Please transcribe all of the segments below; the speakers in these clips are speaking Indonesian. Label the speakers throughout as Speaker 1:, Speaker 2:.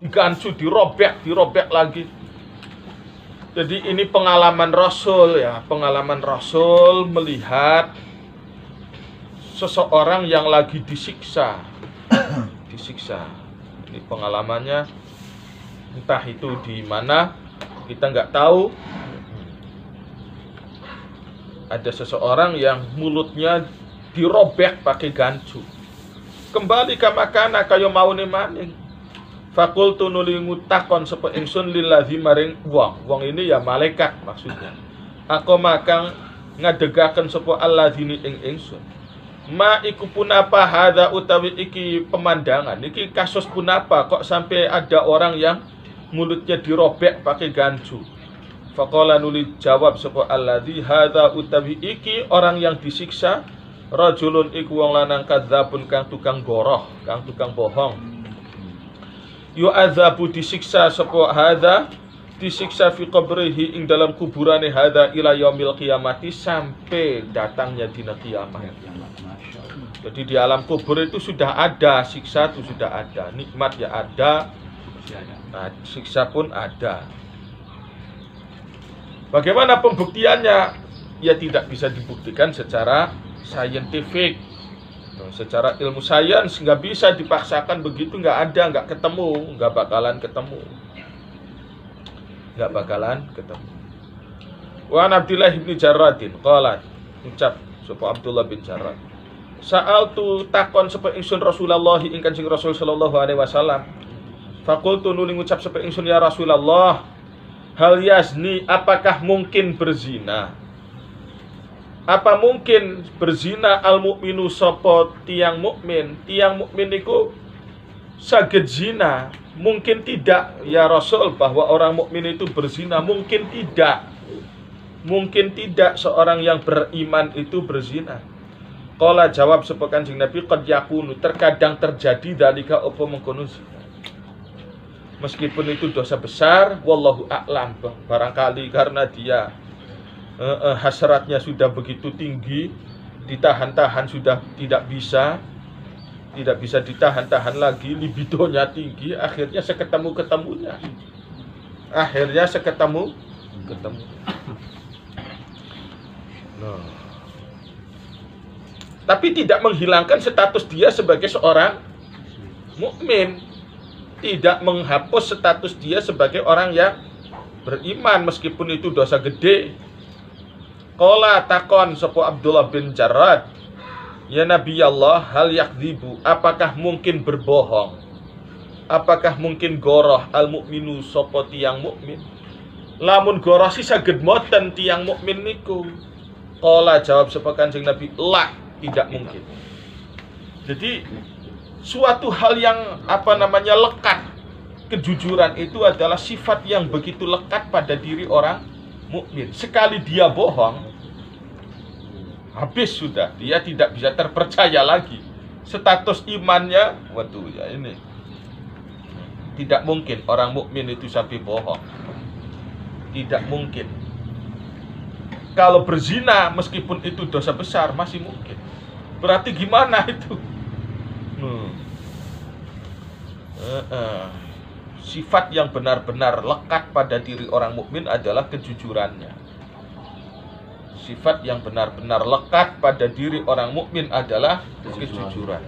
Speaker 1: digancu, dirobek lagi. Jadi ini pengalaman Rasul ya, pengalaman Rasul melihat seseorang yang lagi disiksa. Disiksa. Ini pengalamannya, entah itu di mana, kita nggak tahu. Ada seseorang yang mulutnya dirobek pakai gancu. Kembali ke makana kaya maune maning. Fakultu nuli ngutakon sapa ingsun lillazi maring wong ini ya malaikat maksudnya. Aku makang ngadegaken sapa alladzini ing ingsun. Ma iku punapa hadza utawi iki pemandangan. Iki kasus punapa kok sampai ada orang yang mulutnya dirobek pakai gancu. Faqala nuli jawab sapa alladzi hadza utawi iki orang yang disiksa rajulun iku wong lanang kadzabun kang tukang goroh, kang tukang bohong. Yu'adzabu disiksa sapa hadza, disiksa fi qabrihi ing dalam kuburane hadza ila yaumil qiyamati sampai datangnya dina kiamat. Jadi di alam kubur itu sudah ada siksa, itu sudah ada, nikmat ya ada, nah, siksa pun ada. Bagaimana pembuktiannya? Ya tidak bisa dibuktikan secara saintifik, secara ilmu sains nggak bisa dipaksakan begitu, nggak ada, nggak ketemu, nggak bakalan ketemu. Wa Abdullah bin Jarradin qala, ucap sapa Abdullah bin Jarrad, sa'altu takon sapa ingsun Rasulullah ing Kanjeng Rasul sallallahu alaihi wasallam. Faqultu nuli ngucap sapa ingsun ya Rasulullah, hal yazni, apakah mungkin berzina? Apa mungkin berzina al mukminu sapa tiang mukmin? Tiang mukmin niku saged zina? Mungkin tidak ya Rasul bahwa orang mukmin itu berzina, mungkin tidak. Mungkin tidak seorang yang beriman itu berzina. Qala jawab sapa Kanjeng Nabi, qad yakunu, terkadang terjadi dalika apa mengkono zina. Meskipun itu dosa besar, wallahu a'lam, barangkali karena dia hasratnya sudah begitu tinggi, ditahan-tahan sudah tidak bisa ditahan-tahan lagi, libidonya tinggi, akhirnya seketemu-ketemunya. Nah. Tapi tidak menghilangkan status dia sebagai seorang mukmin, tidak menghapus status dia sebagai orang yang beriman meskipun itu dosa gede. Qala takon sapa Abdullah bin Jarrad, ya Nabi Allah, hal yakdzibu, apakah mungkin berbohong? Apakah mungkin goroh al mukminu sapa tiang mukmin? Lamun goroh si saged moten tiang mukmin niku. Qala jawab sapa Kanjeng Nabi, la, tidak mungkin. Jadi suatu hal yang lekat, kejujuran itu adalah sifat yang begitu lekat pada diri orang mukmin. Sekali dia bohong, habis sudah, dia tidak bisa terpercaya lagi. Status imannya, waduh ya ini. Tidak mungkin orang mukmin itu sampai bohong. Tidak mungkin. Kalau berzina meskipun itu dosa besar masih mungkin. Berarti gimana itu? Sifat yang benar-benar lekat pada diri orang mukmin adalah kejujurannya. Sifat yang benar-benar lekat pada diri orang mukmin adalah kejujuran.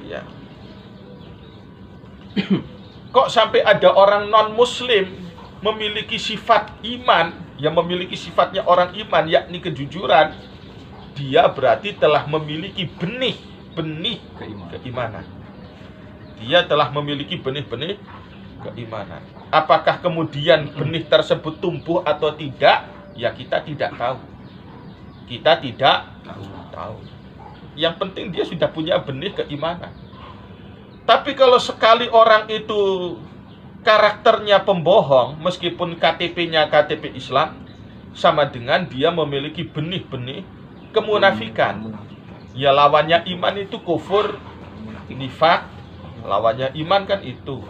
Speaker 1: Ya. Kok sampai ada orang non-muslim memiliki sifat iman, yang memiliki sifatnya orang iman, yakni kejujuran, dia berarti telah memiliki benih-benih keimanan. Dia telah memiliki benih-benih keimanan. Apakah kemudian benih tersebut tumbuh atau tidak? Ya kita tidak tahu. Kita tidak tahu. Yang penting dia sudah punya benih keimanan. Tapi kalau sekali orang itu karakternya pembohong, meskipun KTP-nya KTP Islam, sama dengan dia memiliki benih-benih kemunafikan. Ya lawannya iman itu kufur, nifak, lawannya iman kan itu.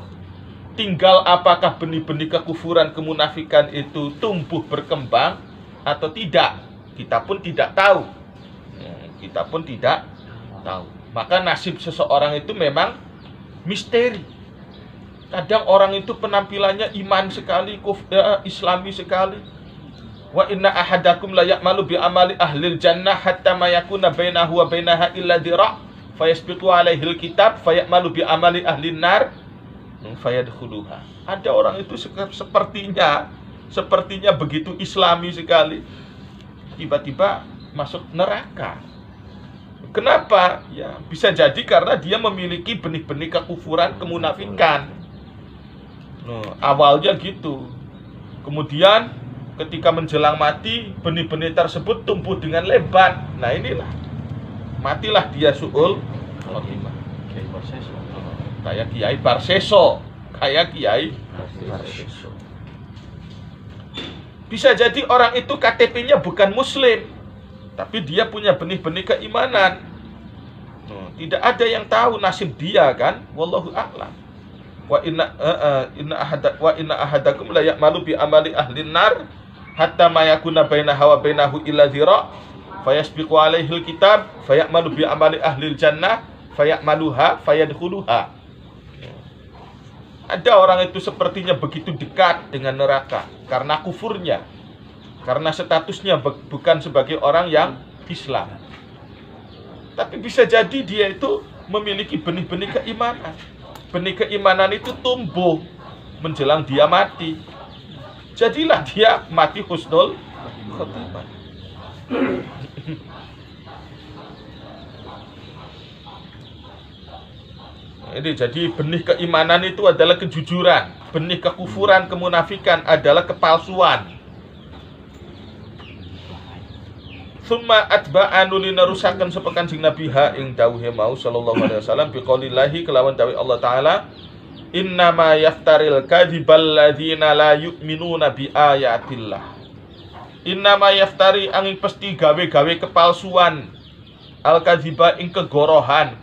Speaker 1: Tinggal apakah benih-benih kekufuran, kemunafikan itu tumbuh berkembang atau tidak, kita pun tidak tahu. Kita pun tidak tahu. Maka nasib seseorang itu memang misteri. Kadang orang itu penampilannya iman sekali, islami sekali. Wa inna ahadakum la ya'malu bi amali ahlil jannah hatta ma yakuna bainahu wa bainaha illa dira' fayasbiqu alaihi alkitab fayamalu bi amali ahlin nar fayadkhuluha. Ada orang itu sepertinya begitu islami sekali, tiba-tiba masuk neraka. Kenapa? Ya, bisa jadi karena dia memiliki benih-benih kekufuran, kemunafikan. Awalnya gitu. Kemudian ketika menjelang mati, benih-benih tersebut tumbuh dengan lebat. Nah inilah, matilah dia su'ul khotimah. Kayak Kiai Barseso. Bisa jadi orang itu KTP-nya bukan muslim, tapi dia punya benih-benih keimanan. Tidak ada yang tahu nasib dia kan, wallahu a'lam. Wa inna ahadakum la ya'malu bi amali ahlin nar hatta ma yakuna bainahu wa bainahu illa dhira' fayasbiqu alaihi alkitab fayamalu bi amali ahlil jannah fayamaluha fayadkhuluha. Ada orang itu sepertinya begitu dekat dengan neraka karena kufurnya, karena statusnya bukan sebagai orang yang Islam. Tapi bisa jadi dia itu memiliki benih-benih keimanan. Benih keimanan itu tumbuh menjelang dia mati. Jadilah dia mati husnul khotimah. Ini jadi benih keimanan itu adalah kejujuran, benih kekufuran, kemunafikan adalah kepalsuan. Summa atba'anu linarusakan sepekan sing Nabi ha ing dawuhe mau sallallahu alaihi wasallam biqaulillahi kelawan dawuh Allah taala innama yaftaril kadzibal ladzina la yu'minuna bi ayatillah. Innama yaftari angin pasti gawe-gawe kepalsuan al-kadziba ing kegorohan,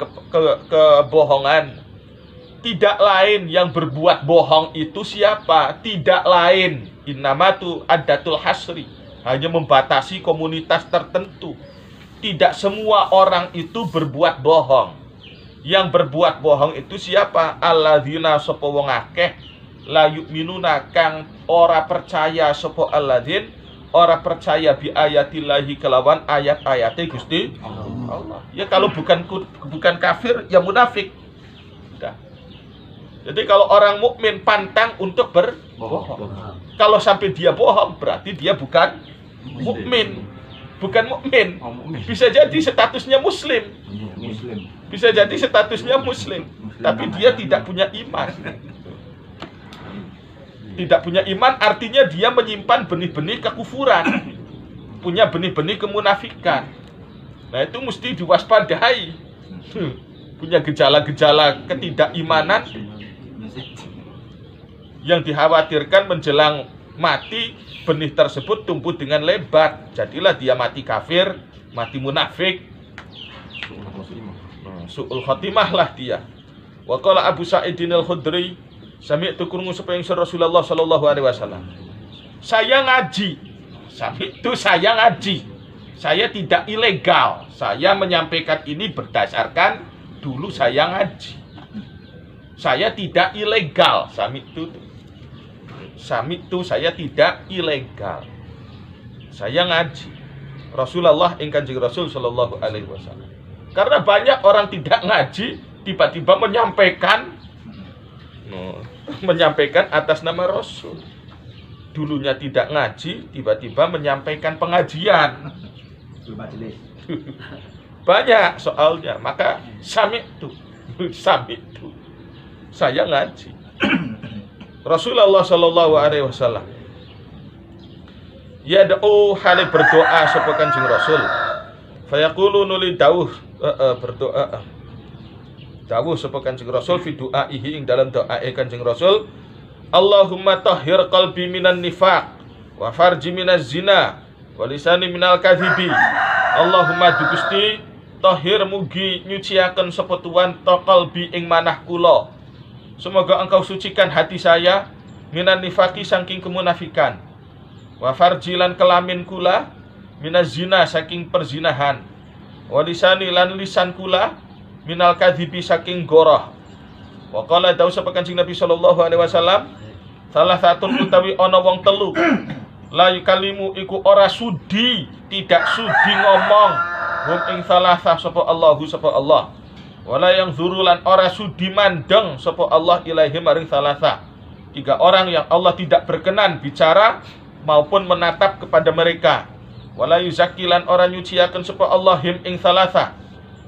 Speaker 1: kebohongan. Tidak lain yang berbuat bohong itu siapa? Tidak lain. Innama tu adatul hasri, hanya membatasi komunitas tertentu. Tidak semua orang itu berbuat bohong. Yang berbuat bohong itu siapa? Alladzina sapa wong akeh la yu'minuna kang ora percaya sapa alladzin ora percaya bi ayatillahi kelawan ayat-ayate Gusti Allah. Ya kalau bukan kafir ya munafik. Udah. Jadi kalau orang mukmin pantang untuk berbohong. Kalau sampai dia bohong berarti dia bukan mukmin. Bukan mukmin. Bisa jadi statusnya muslim. Bisa jadi statusnya muslim, tapi dia tidak punya iman. Tidak punya iman artinya dia menyimpan benih-benih kekufuran, punya benih-benih kemunafikan. Nah itu mesti diwaspadai. Punya gejala-gejala ketidakimanan yang dikhawatirkan menjelang mati benih tersebut tumbuh dengan lebat. Jadilah dia mati kafir, mati munafik. Su'ul khotimah lah dia. Wa qala Abu Sa'idin al-Khudri sami'tu krungu sapa ing Rasulullah sallallahu alaihi wasallam. Saya ngaji. Saya ngaji. Saya tidak ilegal. Saya menyampaikan ini berdasarkan dulu saya ngaji. Saya tidak ilegal. Sami'tu saya tidak ilegal. Saya ngaji. Rasulullah ing Kanjeng Rasul sallallahu alaihi wasallam. Karena banyak orang tidak ngaji tiba-tiba menyampaikan atas nama Rasul. Dulunya tidak ngaji tiba-tiba menyampaikan pengajian. Banyak soalnya. Maka sami'tu saya ngaji. Rasulullah sallallahu alaihi wasallam yad'u hale berdoa sapa Kanjeng Rasul. Fayaqulu nuli dawuh berdoa. Dawuh sapa Kanjeng Rasul fi du'aihi ing dalam doae Kanjeng Rasul, Allahumma tahhir qalbi minan nifaq wa farji minaz zina wa lisani minal kadhibi. Allahumma Gusti tahhir mugi nyuciaken sapa Tuhan ta qalbi ing manah kula. Semoga Engkau sucikan hati saya minan nifaqi saking kemunafikan. Wa farji lan kelamin kula minaz zina saking perzinahan. wa lisani lan lisan kula minal kadhibi saking goroh. Wa qala dawu sapa Kanjeng Nabi sallallahu alaihi wasallam, salah satu utawi ana wong telu la yukalimu iku ora sudi, tidak sudi ngomong hum ing salasah sapa Allahu sapa Allah. Wala yang zurulan ora sudi mandeng sapa Allah ilaihim maring salasah. 3 orang yang Allah tidak berkenan bicara maupun menatap kepada mereka. Wala yuzakilan ora nyuciaken sapa Allah him ing salasah.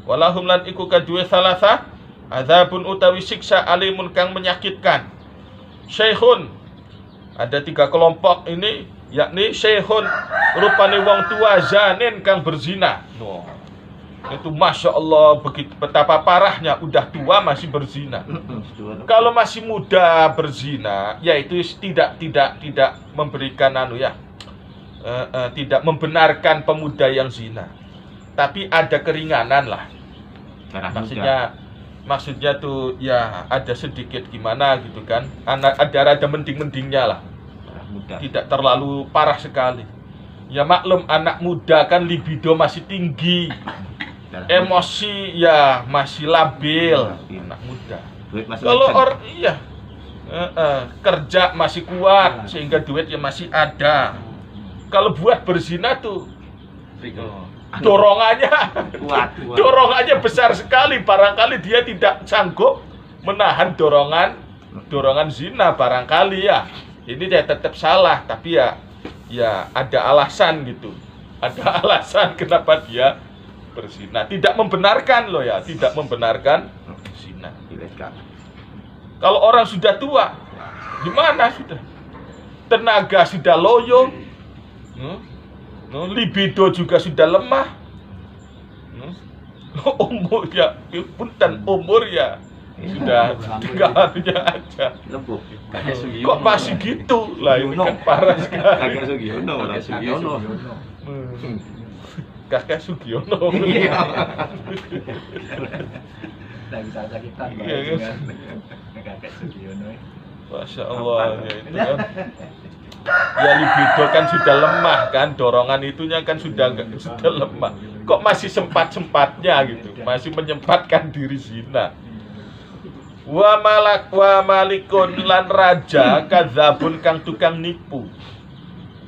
Speaker 1: Walahum lan iku kaduwe salasah azabun utawi siksa alimun kang menyakitkan. Syekhun, ada 3 kelompok ini, yakni syekhun rupane wong tua zanin kang berzina. Itu Masya Allah, begitu betapa parahnya, udah tua masih berzina. Kalau masih muda berzina, yaitu tidak memberikan tidak membenarkan pemuda yang zina. Tapi ada keringanan lah. Maksudnya tuh ya ada sedikit gimana gitu kan. Ada rada mending-mendingnya lah. Tidak terlalu parah sekali. Ya maklum anak muda kan libido masih tinggi. Emosi ya masih labil, anak muda. Kalau kerja masih kuat sehingga duit ya masih ada. Kalau buat berzina tuh dorongannya besar sekali. Barangkali dia tidak sanggup menahan dorongan zina barangkali ya. Ini dia tetap salah, tapi ya ada alasan gitu. Ada alasan kenapa dia berzina. Tidak membenarkan loh ya, tidak membenarkan zina. Kalau orang sudah tua, gimana sudah? Tenaga sudah loyo, libido juga sudah lemah, umur ya sudah 3 harinya aja. Kok masih gitu? Lah ini kan parah sekali. Kakek Sugiono.
Speaker 2: Iya. Lagi sakitan dengan kakek Sugiono.
Speaker 1: Masya Allah, ya itu kan. Ya libido kan sudah lemah kan, dorongan itunya kan sudah lemah. Kok masih sempat-sempatnya gitu, masih menyempatkan diri zina. Wa malikun lan raja kadzabun kang tukang nipu.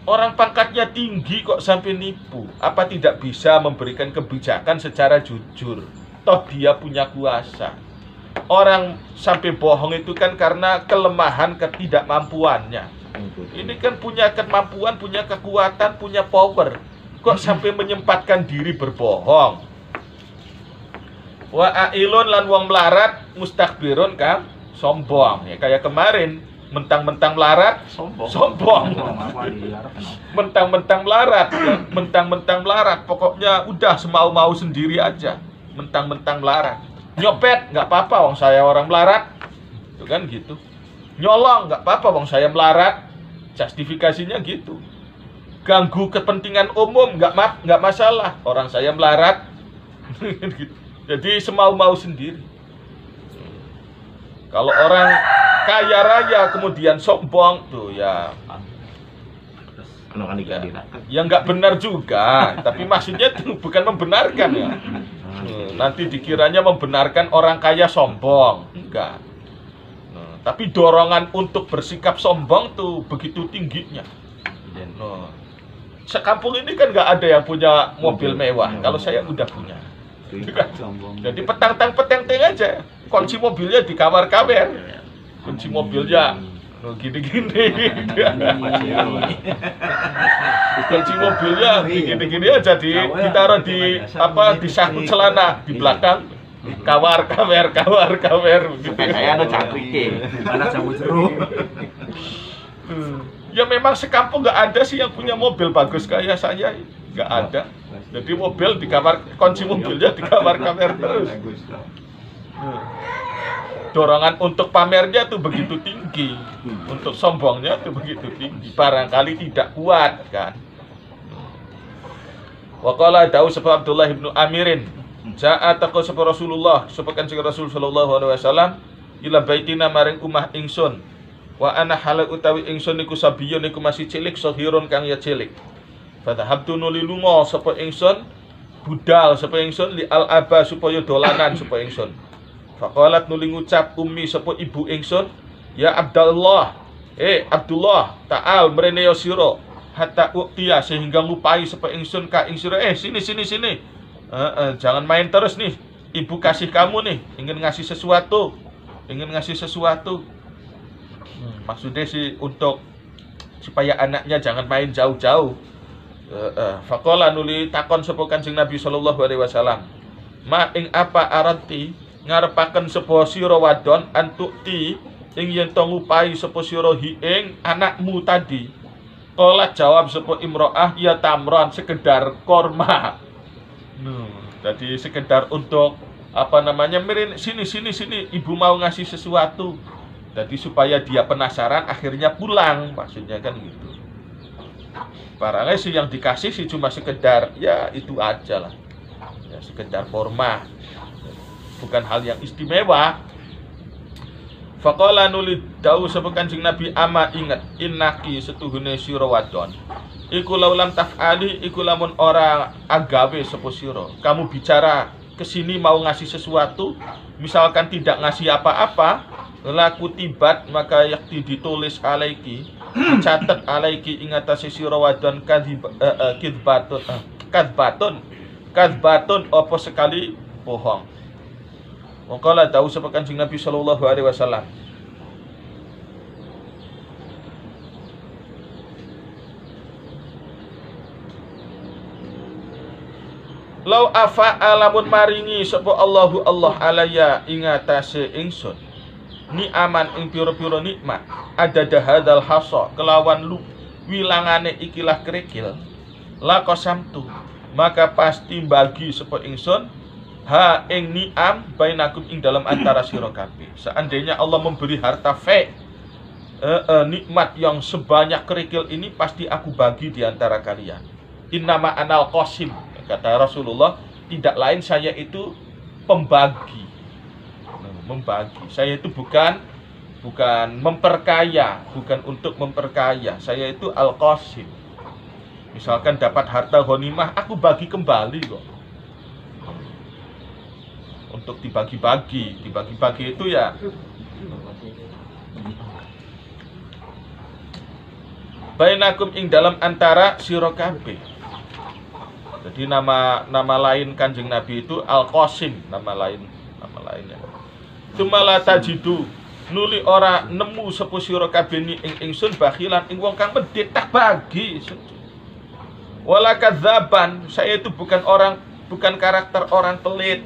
Speaker 1: Orang pangkatnya tinggi kok sampai nipu. Apa tidak bisa memberikan kebijakan secara jujur? Toh dia punya kuasa. Orang sampai bohong itu kan karena kelemahan ketidakmampuannya. Ini kan punya kemampuan, punya kekuatan, punya power. Kok sampai menyempatkan diri berbohong? Wa ailun lan wong melarat mustakbirun kang sombong. Ya kayak kemarin. Mentang-mentang melarat, sombong. Mentang-mentang melarat, pokoknya udah semau-mau sendiri aja. Mentang-mentang melarat. Nyopet nggak apa-apa, wong saya orang melarat, itu kan gitu. Nyolong nggak apa-apa, wong saya melarat, justifikasinya gitu. Ganggu kepentingan umum nggak masalah, orang saya melarat, gitu. Jadi semau-mau sendiri. Kalau orang kaya raya kemudian sombong tuh ya nggak benar juga, tapi maksudnya tuh bukan membenarkan ya. Nanti dikiranya membenarkan orang kaya sombong, enggak. Tapi dorongan untuk bersikap sombong tuh begitu tingginya. Sekampung ini kan nggak ada yang punya mobil mewah. Kalau saya udah punya. Jadi petang-peteng aja. Kunci mobilnya di kamar-kamar. Kunci mobilnya gini-gini. Kunci mobilnya gini-gini aja ditaruh di saku celana di belakang. Kamar-kamar.
Speaker 2: Saya ada cangkrik. Mana jamu jeruk.
Speaker 1: Ya memang sekampung nggak ada sih yang punya mobil bagus kayak saya. Nggak ada. Jadi mobil di kamar, kunci mobilnya di kamar-kamar terus. Dorongan untuk pamernya tuh begitu tinggi, untuk sombongnya tuh begitu tinggi. Barangkali tidak kuat kan. Wa qala dawu sapa Abdullah ibnu Amirin, ja'a taqo sapa Rasulullah, sapa Kanjeng Rasul sallallahu alaihi wasallam ila baitina maring umah ingsun. Wa ana halal utawi ingsun niku sabiyun niku masih cilik, saghirun kang ya cilik. Fadhahabtu nuli lunga sapa ingsun budal sapa ingsun li al aba supaya dolanan sapa ingsun. Faqalat nuli ngucap ummi sapa ibu ingsun, ya Abdullah, Abdullah, ta'al mrene yo sira hatta uktiya sehingga ngupai sapa ingsun ka ing sira. Sini. Jangan main terus nih. Ibu kasih kamu nih, ingin ngasih sesuatu. Maksudnya sih untuk supaya anaknya jangan main jauh-jauh. Faqala nuli takon sapa Kanjeng Nabi sallallahu alaihi wasallam, ma ing apa aranti ngarepaken sapa sira wadon antukti ing yen to ngupahi sapa sira hi ing anakmu tadi. Qala jawab sapa imro'ah, ya tamron, sekedar korma. Jadi sekedar untuk sini ibu mau ngasih sesuatu. Jadi supaya dia penasaran akhirnya pulang, maksudnya kan gitu. Barangnya sih yang dikasih sih cuma sekedar ya itu aja lah. Ya sekedar forma. Bukan hal yang istimewa. Faqala nuli dawuh sapa Kanjeng Nabi, ama ingat innaki setuhune sira wadon. Iku laulam taf'ali, iku lamun ora agawe sapa sira. Kamu bicara kesini mau ngasih sesuatu, misalkan tidak ngasih apa-apa, laku tibat maka yakti ditulis alaiki, dicatat alaiki ingatasi sira wadon kadbatun apa sekali bohong. Mongkola tahu sapa Kanjeng Nabi sallallahu alaihi wasallam, lau afa alamun maringi sapa Allahu Allah alaya ingatase ingsun ni aman ing pira-pira nikmat ada dahadal hasa kelawan lu wilangane ikilah kerikil la qasamtu maka pasti bagi sapa ingsun ha ing ni'am bainakum ing dalam antara sira kabeh. Seandainya Allah memberi harta nikmat yang sebanyak kerikil ini pasti aku bagi di antara kalian. Innama anal qasim, kata Rasulullah, tidak lain saya itu pembagi. Membagi. Saya itu bukan memperkaya, bukan untuk memperkaya. Saya itu al-qasim. Misalkan dapat harta ghanimah, aku bagi kembali kok. Untuk dibagi-bagi itu ya bainakum ing dalam antara sira kabeh. Jadi nama lain Kanjeng Nabi itu Al-Qasim, nama lainnya. Tumala tajidu nuli ora nemu sepu sira kabeh ing ingsun bakhilan ing wong kang medhit tak bagi. Wala kadzaban, saya itu bukan karakter orang pelit.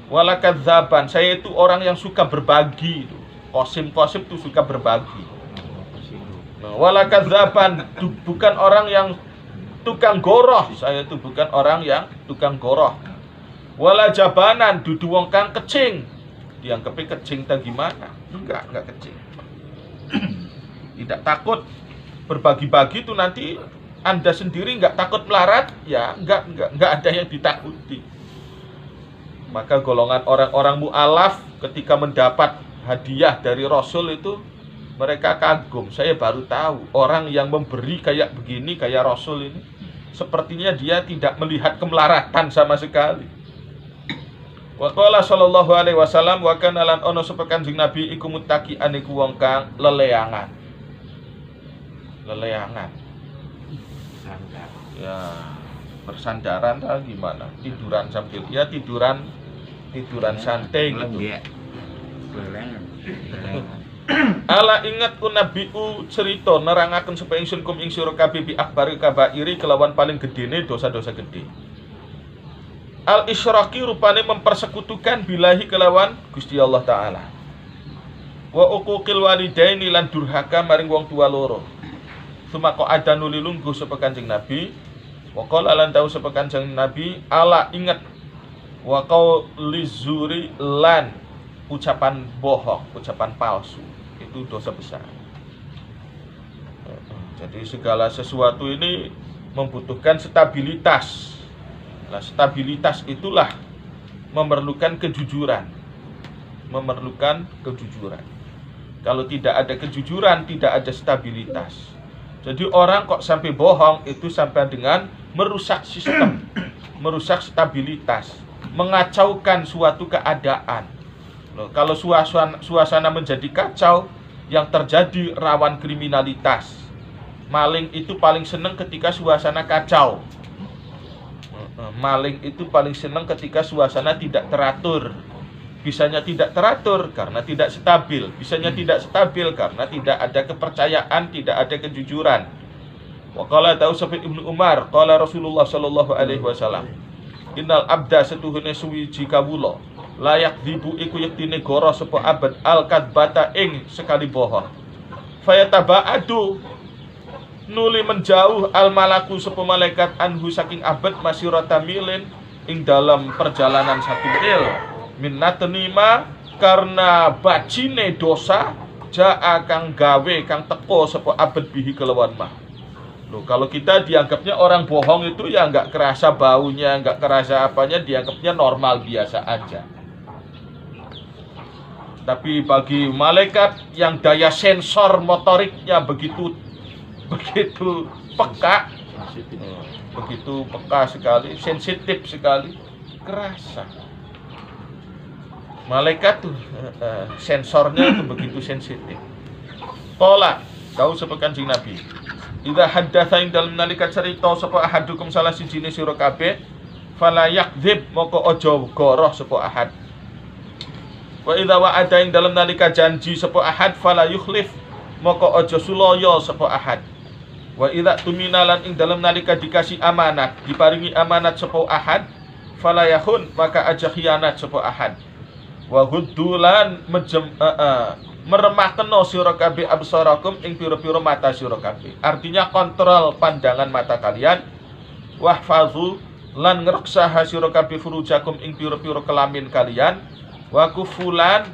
Speaker 1: Wala kadzaban, saya itu orang yang suka berbagi. Qasim itu suka berbagi. Wala kadzaban, bukan orang yang tukang goroh. Saya itu bukan orang yang tukang goroh. Wala jabanan, dudu wong kang kecing. Dianggapnya kecing tak gimana? Enggak kecing. Tidak takut berbagi-bagi itu nanti Anda sendiri enggak takut melarat, ya enggak ada yang ditakuti. Maka golongan orang-orang mu'alaf ketika mendapat hadiah dari Rasul itu mereka kagum. Saya baru tahu orang yang memberi kayak begini, kayak Rasul ini, sepertinya dia tidak melihat kemelaratan sama sekali. Wa qala sallallahu alaihi wasallam wa kana lan ono sapa Kanjeng Nabi iku muttaqian iku wong kang leleangan. Ya, bersandaran lah gimana? Tiduran sambil tiduran santai gitu. Ala ingat ku nabiu cerita nerangaken supaya ingsun kum ing sira kabeh bi akbari kabairi kelawan paling gedene dosa-dosa gede. Al isyraki rupane mempersekutukan bilahi kelawan Gusti Allah taala. Wa uquqil walidaini lan durhaka maring wong tua loro. Sumako ada nuli lungguh sapa Kanjeng Nabi. Wa qala lan tau sapa Kanjeng Nabi, ala ingat wa qaulizuri lan ucapan bohong, ucapan palsu itu dosa besar. Jadi segala sesuatu ini membutuhkan stabilitas. Nah, stabilitas itulah memerlukan kejujuran. Kalau tidak ada kejujuran, tidak ada stabilitas. Jadi orang kok sampai bohong itu sampai dengan merusak sistem. merusak stabilitas, mengacaukan suatu keadaan. Loh, kalau suasana menjadi kacau, yang terjadi rawan kriminalitas. Maling itu paling senang ketika suasana kacau. Maling itu paling senang ketika suasana tidak teratur. Bisanya tidak teratur karena tidak stabil. Bisanya tidak stabil karena tidak ada kepercayaan, tidak ada kejujuran. Wa qala Tausuf Ibnu Umar, qala Rasulullah sallallahu alaihi wasallam, innal abda setuhune suwiji kawula layak dibu iku yektine goro sapa abad al kadbata ing sekali bohong. Fayataba'adu nuli menjauh al malaku sapa malaikat anhu saking abad masirata milin ing dalam perjalanan 1 mil minnatnima karena bacine dosa jaa kang gawe kang teko sapa abad bihi kelawan mah. Loh, kalau kita dianggapnya orang bohong itu ya nggak kerasa baunya, nggak kerasa apanya, dianggapnya normal biasa aja. Tapi bagi malaikat yang daya sensor motoriknya begitu peka, begitu peka sekali, sensitif sekali, kerasa. Malaikat tuh sensornya tuh begitu sensitif. Qala, kau sapa Kanjeng Nabi, idza haddatsa ing dalem nalika cerita sapa ahadukum salah sijine sira kabeh, fala yakdzib moko aja goroh sapa ahad. Wa idza wa'ada ing dalem nalika janji sapa ahad fala yukhlif moko aja sulaya sapa ahad. Wa idza tuminalan ing dalem nalika dikasih amanat, diparingi amanat sapa ahad, fala yahun maka aja khianat sapa ahad. Wa huddulan meremahkeno sira kabeh absarakum ing pira-pira mata sira kabeh. Artinya kontrol pandangan mata kalian. Wahfazu lan ngreksaha sira kabeh furujakum ing pira-pira kelamin kalian. Wa kufulan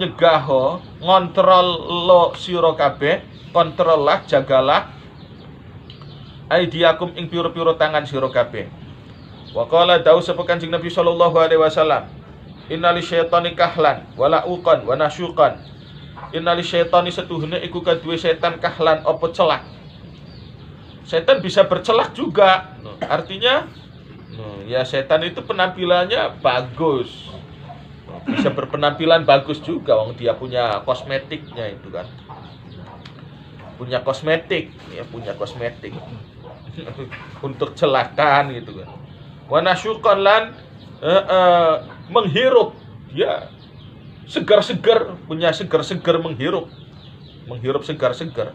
Speaker 1: nyegaho ngontrol lo sira kabeh, kontrol lah, jagalah aidiakum ing pira-pira tangan sira kabeh. Wa qala dawu sapa Kanjeng Nabi sallallahu alaihi wasallam, innali syaitani kahlan wala uqan wa nasyuqan. Innali syaitani setuhune iku kaduwe setan kahlan apa celak. Setan bisa bercelak juga. Artinya ya setan itu penampilannya bagus. Bisa berpenampilan bagus juga, wong dia punya kosmetiknya itu kan. Punya kosmetik, ya punya kosmetik. Untuk celakan gitu kan. Wa nasyuqan lan menghirup, ya segar-segar, punya segar-segar menghirup segar-segar.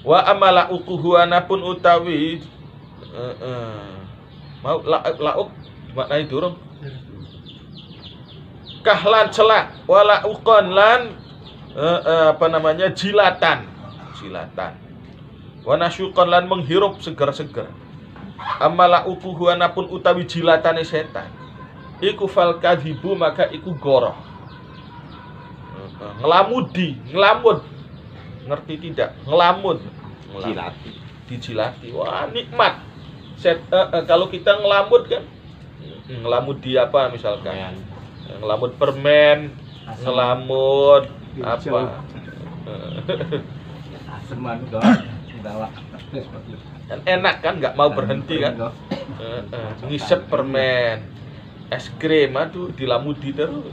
Speaker 1: Wa amala uquhu anapun utawi mau lauk maknai durung kahlan celak wala uqan lan jilatan wa nasyuqan lan menghirup segar-segar. Amala uquhu anapun utawi jilatane setan iku fal kadhibu maka iku goroh. Ngelamud, ngerti tidak? Ngelamud, dijilati. Wah, nikmat. Kalau kita ngelamud kan, ngelamud di apa misalkan? Ngelamud permen, ngelamud apa? Kan enak kan, nggak mau berhenti kan? Ngisep permen, es krim, aduh dilamudi terus,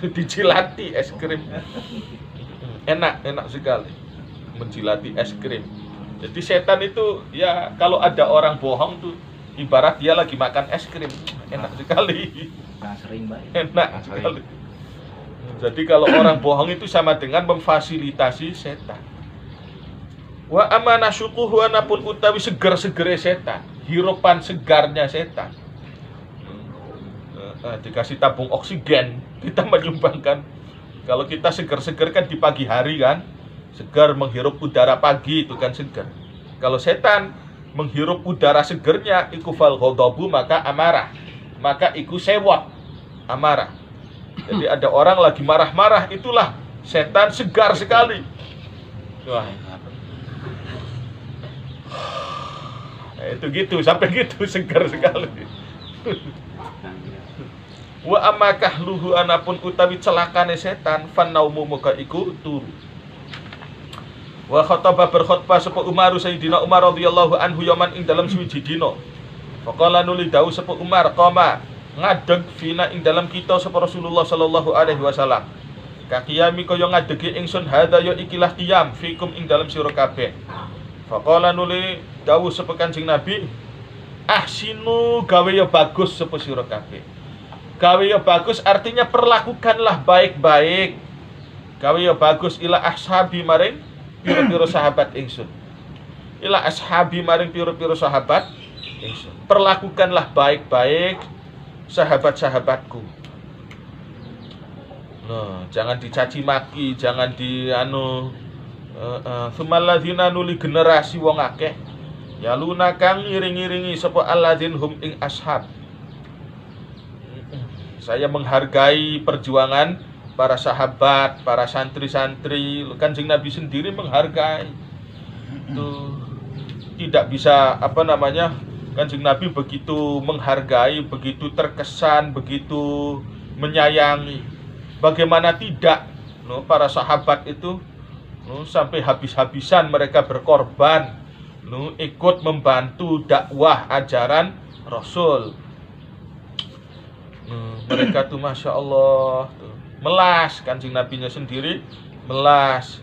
Speaker 1: dijilati es krim. Enak sekali menjilati es krim. Jadi setan itu ya kalau ada orang bohong tuh ibarat dia lagi makan es krim, enak sekali. Enak sekali. Jadi kalau orang bohong itu sama dengan memfasilitasi setan. Wa amana syuquhu anapun utawi seger-segere setan, hirupan segarnya setan. Dikasih tabung oksigen, kita menyumbangkan. Kalau kita seger-seger kan di pagi hari kan, segar menghirup udara pagi itu kan segar. Kalau setan menghirup udara segernya iku fal ghadabu maka amarah, maka iku sewot amarah. Jadi ada orang lagi marah-marah, itulah setan segar sekali. Wah. Nah, itu gitu sampai gitu segar sekali. Wa amakah luhu anapun utawi celakane setan fanaumu muka iku turu. Wa khataba berkhutbah sapa Umar Sayyidina Umar radhiyallahu anhu yaman ing dalam suwiji dina. Faqala nuli dawuh sapa Umar qama ngadeg fina ing dalam kita sapa Rasulullah sallallahu alaihi wasallam. Kakiyami kaya ngadegi ingsun hadza ya ikilah qiyam fikum ing dalam sira kabeh. Faqala nuli dawuh sapa Kanjeng Nabi ahsinu gawe ya bagus sapa sira kabeh. Gawe ya bagus artinya perlakukanlah baik-baik. Gawe ya bagus ila ashabi maring piro-piro sahabat ingsun. Ila ashabi maring piro-piro sahabat ingsun. Perlakukanlah baik-baik sahabat-sahabatku. Nah, jangan dicaci maki, jangan Sumalladzina nuli generasi wong akeh. Yaluna kang ngiring-iringi sapa alladzin hum ing ashab. Saya menghargai perjuangan para sahabat, para santri-santri. Kanjeng Nabi sendiri menghargai. Itu tidak bisa Kanjeng Nabi begitu menghargai, begitu terkesan, begitu menyayangi. Bagaimana tidak? Para sahabat itu sampai habis-habisan mereka berkorban, ikut membantu dakwah ajaran Rasul. Mereka tuh Masya Allah tuh. Melas, Kanjeng Nabinya sendiri melas,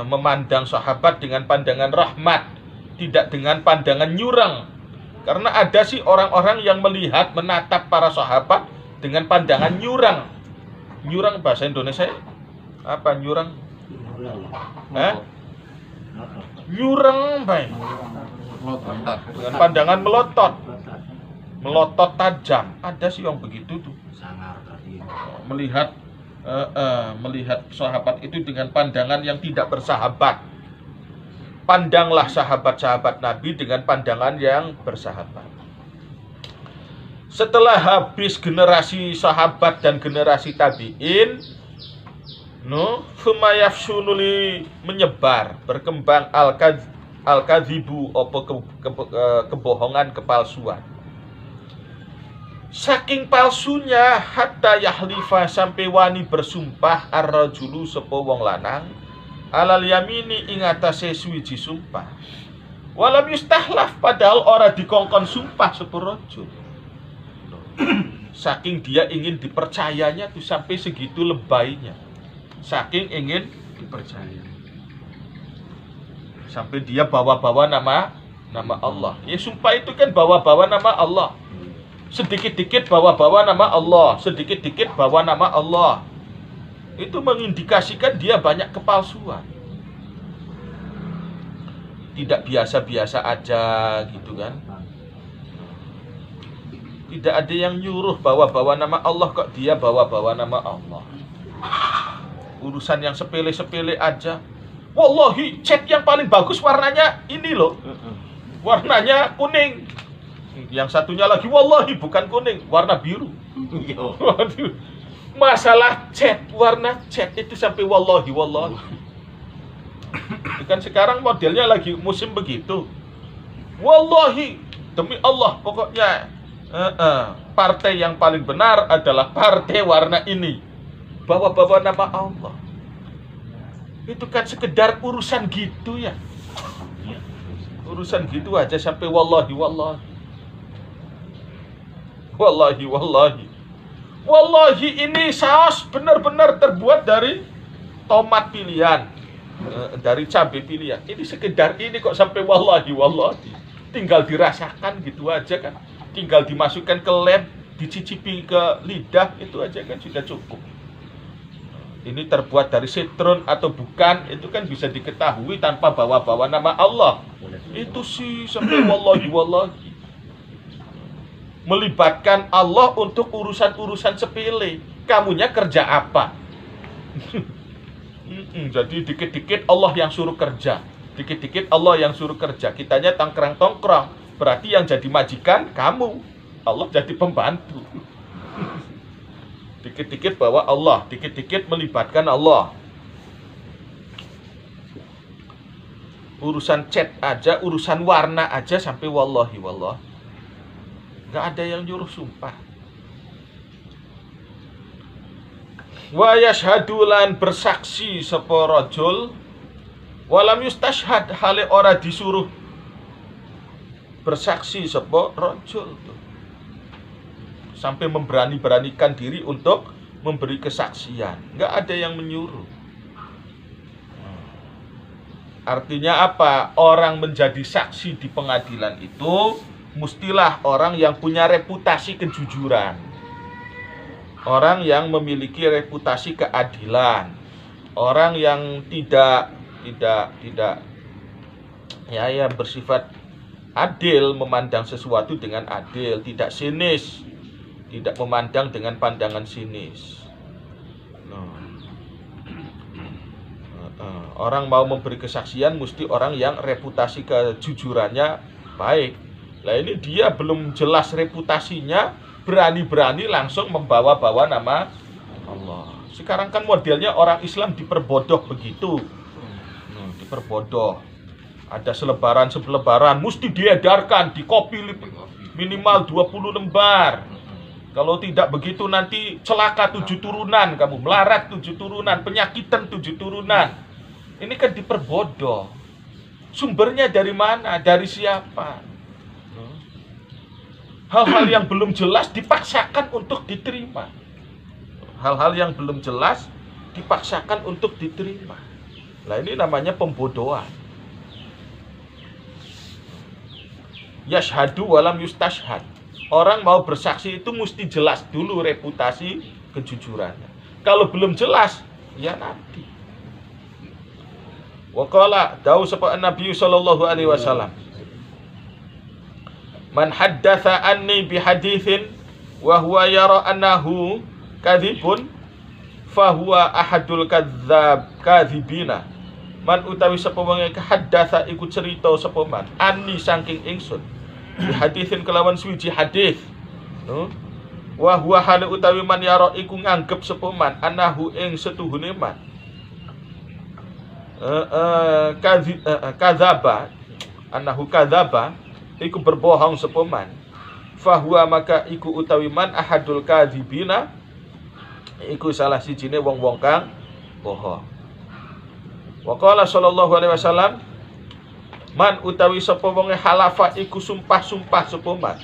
Speaker 1: memandang sahabat dengan pandangan rahmat, tidak dengan pandangan nyurang. Karena ada sih orang-orang yang melihat, menatap para sahabat dengan pandangan nyurang. Nyurang bahasa Indonesia apa nyurang? Nyurang baik. Dengan pandangan melotot. Melotot tajam. Ada sih yang begitu tuh. Melihat sahabat itu dengan pandangan yang tidak bersahabat. Pandanglah sahabat-sahabat Nabi dengan pandangan yang bersahabat. Setelah habis generasi sahabat dan generasi tabi'in, Fumayafsunuli menyebar, berkembang al-kadzibu kebohongan, kepalsuan. Saking palsunya hatta yahlifa sampai wani bersumpah ar-rajulu sapa wong lanang alal yamini ing atase suwiji sumpah. Walam yustahlaf padahal ora dikongkon sumpah sapa rajul. Saking dia ingin dipercayanya tuh sampai segitu lebaynya. Saking ingin dipercaya. Sampai dia bawa-bawa nama Allah. Ya sumpah itu kan bawa-bawa nama Allah. Sedikit-dikit bawa-bawa nama Allah, sedikit-dikit bawa nama Allah. Itu mengindikasikan dia banyak kepalsuan. Tidak biasa-biasa aja gitu kan. Tidak ada yang nyuruh bawa-bawa nama Allah, kok dia bawa-bawa nama Allah. Urusan yang sepele-sepele aja. Wallahi, cat yang paling bagus warnanya ini loh. Warnanya kuning. Yang satunya lagi, wallahi bukan kuning, warna biru. Waduh. Masalah cat, warna cat itu sampai wallahi. Itu kan sekarang modelnya lagi musim begitu. Wallahi, demi Allah, pokoknya partai yang paling benar adalah partai warna ini. Bawa-bawa nama Allah. Itu kan sekedar urusan gitu ya. Urusan gitu aja sampai wallahi. Wallahi ini saus benar-benar terbuat dari tomat pilihan, dari cabai pilihan. Ini sekedar ini kok sampai wallahi. Tinggal dirasakan gitu aja kan. Tinggal dimasukkan ke lem, dicicipi ke lidah, itu aja kan sudah cukup. Ini terbuat dari sitron atau bukan, itu kan bisa diketahui tanpa bawa-bawa nama Allah. Itu sih sampai wallahi. Melibatkan Allah untuk urusan-urusan sepele. Kamunya kerja apa? Jadi dikit-dikit Allah yang suruh kerja. Dikit-dikit Allah yang suruh kerja. Kitanya tongkrong-tongkrong. Berarti yang jadi majikan kamu. Allah jadi pembantu. Dikit-dikit bawa Allah. Dikit-dikit melibatkan Allah. Urusan cat aja, urusan warna aja sampai wallahi. Gak ada yang nyuruh sumpah. Wa yashhadu lan bersaksi sapa rajul Walam yustashhad hale ora disuruh bersaksi sapa rajul. Sampai memberani-beranikan diri untuk memberi kesaksian. Enggak ada yang menyuruh. Artinya apa? Orang menjadi saksi di pengadilan itu mestilah orang yang punya reputasi kejujuran. Orang yang memiliki reputasi keadilan. Orang yang tidak yang bersifat adil, memandang sesuatu dengan adil, tidak sinis, tidak memandang dengan pandangan sinis. Orang mau memberi kesaksian mesti orang yang reputasi kejujurannya baik. Nah ini dia belum jelas reputasinya, berani-berani langsung membawa-bawa nama Allah. Sekarang kan modelnya orang Islam diperbodoh begitu. Diperbodoh. Ada selebaran mesti diedarkan, dikopi minimal 20 lembar. Kalau tidak begitu nanti celaka 7 turunan kamu, melarat 7 turunan, penyakitan 7 turunan. Ini kan diperbodoh. Sumbernya dari mana? Dari siapa? Hal-hal yang belum jelas dipaksakan untuk diterima. Hal-hal yang belum jelas dipaksakan untuk diterima. Nah ini namanya pembodohan. Yashhadu walam yustashhad. Orang mau bersaksi itu mesti jelas dulu reputasi kejujurannya. Kalau belum jelas, ya nanti. Wa qala dawu sapa Nabi sallallahu alaihi wasallam. Man haddatsa anni bi haditsin wa huwa yara annahu kadzibun fa huwa ahadul kadzibina. Man utawi sapa wong haddatsa iku cerita sapa man anni saking ingsun bi haditsin kelawan suwiji hadis. Wa huwa hal utawi man yara iku nganggep sapa man annahu ing setuhune man kadzaba annahu kadzaba iku berbohong sapa man fahuwa maka iku utawi man ahadul kadzibina iku salah sijine wong-wong kang bohong. Wa qala sallallahu alaihi wasallam man utawi sapa wonge halafa iku sumpah-sumpah sapa man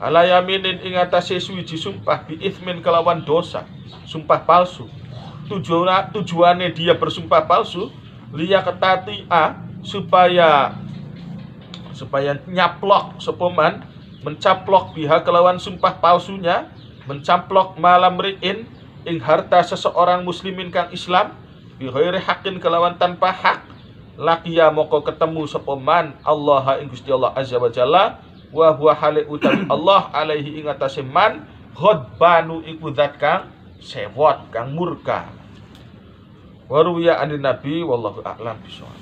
Speaker 1: ala yaminin ing atase suwiji sumpah bi itsmin kelawan dosa, sumpah palsu. Tujuannya dia bersumpah palsu liya ketati supaya nyaplok sepoman, mencaplok biha kelawan sumpah palsunya, mencaplok malam ri'in ing harta seseorang muslimin kang Islam bi ghairi haqqin kelawan tanpa hak. Laqiya moko ketemu sepoman Allah ing Gusti Allah azza wa jalla wa huwa hale utawi Allah alaihi ing atase man ghadbanu iku zat kang sewot kang murka. Waruya anin Nabi wallahu a'lam bishawab.